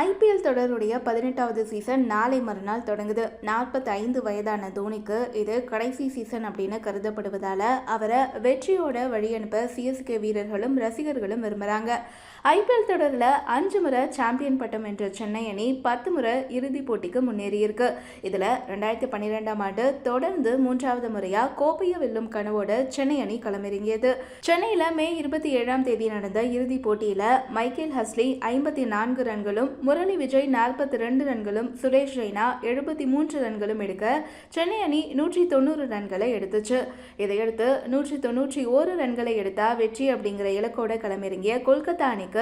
IPL தொடருடைய 18வது season நாளை மறுநாள் தொடங்குது. 45 வயதான தோனிக்கு இது கடைசி சீசன் அப்படின்னு கருதப்படுவதால அவரை வெற்றியோட வழியனுப்ப சிஎஸ்கே வீரர்களும் ரசிகர்களும் விரும்புகிறாங்க. ஐபிஎல் தொடரில் 5 முறை சாம்பியன் பட்டம் வென்ற சென்னை அணி 10 முறை இறுதிப் போட்டிக்கு முன்னேறியிருக்கு. இதில் 2012ஆம் ஆண்டு தொடர்ந்து 3வது முறையாக கோப்பையை வெல்லும் கனவோடு சென்னை அணி களமிறங்கியது. சென்னையில் மே 27ஆம் தேதி நடந்த இறுதிப் போட்டியில் மைக்கேல் ஹஸ்லி 54 ரன்களும், முரளி விஜய் 42 ரன்களும், சுரேஷ் ரெய்னா 73 ரன்களும் எடுக்க சென்னை அணி 190 ரன்களை எடுத்துச்சு. இதையடுத்து 191 ரன்களை எடுத்தா வெற்றி அப்படிங்கிற இலக்கோட களமிறங்கிய கொல்கத்தா அணிக்கு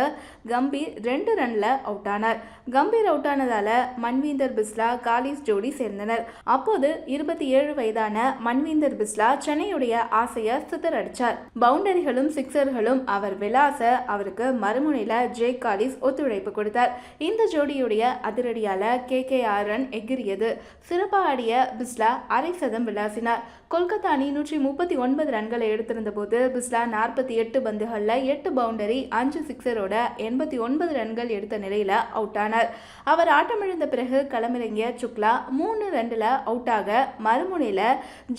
கம்பீர் 2 ரன்ல அவுட் ஆனார். கம்பீர் அவுட் ஆனதால மன்வீந்தர் பிஸ்லா, காலிஸ் ஜோடி சேர்ந்தனர். அப்போது 27 வயதான மன்வீந்தர் பிஸ்லா சென்னையுடைய ஆசையை சிதறடிச்சார். பவுண்டரிகளும் சிக்ஸர்களும் அவர் விளாச அவருக்கு மறுமுனையில ஜே காலிஸ் ஒத்துழைப்பு கொடுத்தார். இந்த ஜோடியுடைய அதிரடியால KKR ரன் எகிரியது. சிறப்பாக ஆடிய பிஸ்லா அரை சதம் விளாசினார். கொல்கத்தா அணி 139 ரன்களை எடுத்திருந்த போது பிஸ்லா 48 பந்துகள்ல 8 பவுண்டரி 5 சிக்ஸரோட 89 ரன்கள் எடுத்த நிலையில அவுட் ஆனார். அவர் ஆட்டமிழந்த பிறகு களமிறங்கிய சுக்லா 3 ரன்ல அவுட் ஆக மறுமுனையில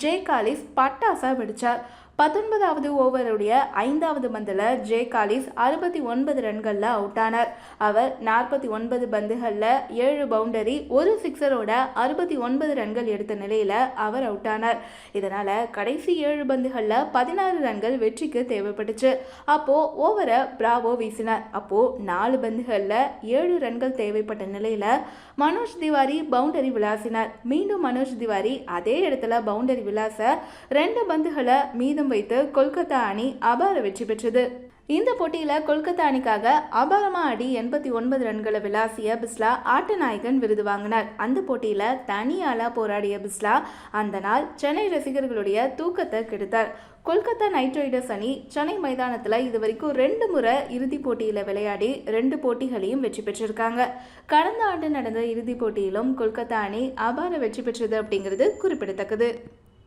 ஜே காலிஸ் பட்டாசா வெடிச்சார். 19வது ஓவருடைய 5வது பந்தில் ஜே காலிஸ் 69 ரன்களில் அவுட் ஆனார். அவர் 49 பந்துகளில் 7 பவுண்டரி 1 சிக்ஸரோட 69 ரன்கள் எடுத்த நிலையில் அவர் அவுட் ஆனார். இதனால் கடைசி 7 பந்துகளில் 16 ரன்கள் வெற்றிக்கு தேவைப்பட்டுச்சு. அப்போது ஓவரை பிராவோ வீசினார். அப்போது 4 பந்துகளில் 7 ரன்கள் தேவைப்பட்ட நிலையில் மனோஜ் திவாரி பவுண்டரி விளாசினார். மீண்டும் மனோஜ் திவாரி அதே இடத்துல பவுண்டரி விளாச 2 பந்துகளை மீதம் வைத்து கொல்கத்தா அணி அபார வெற்றி பெற்றது. இந்த போட்டியில் கொல்கத்தா அணிக்காக அபாரமா ஆடி 89 ரன்களை விளாசிய பிஸ்லா ஆட்ட நாயகன் விருது வாங்கினார். அந்த போட்டியில் தனியாளா போராடிய பிஸ்லா அந்த நாள் சென்னை ரசிகர்களுடைய தூக்கத்தை கெடுத்தார். கொல்கத்தா நைட் ரைடர்ஸ் அணி சென்னை மைதானத்தில் இதுவரைக்கும் 2 முறை இறுதிப் போட்டியில் விளையாடி 2 போட்டிகளையும் வெற்றி பெற்றிருக்காங்க. கடந்த ஆண்டு நடந்த இறுதிப் போட்டியிலும் கொல்கத்தா அணி அபார வெற்றி பெற்றது அப்படிங்கிறது குறிப்பிடத்தக்கது.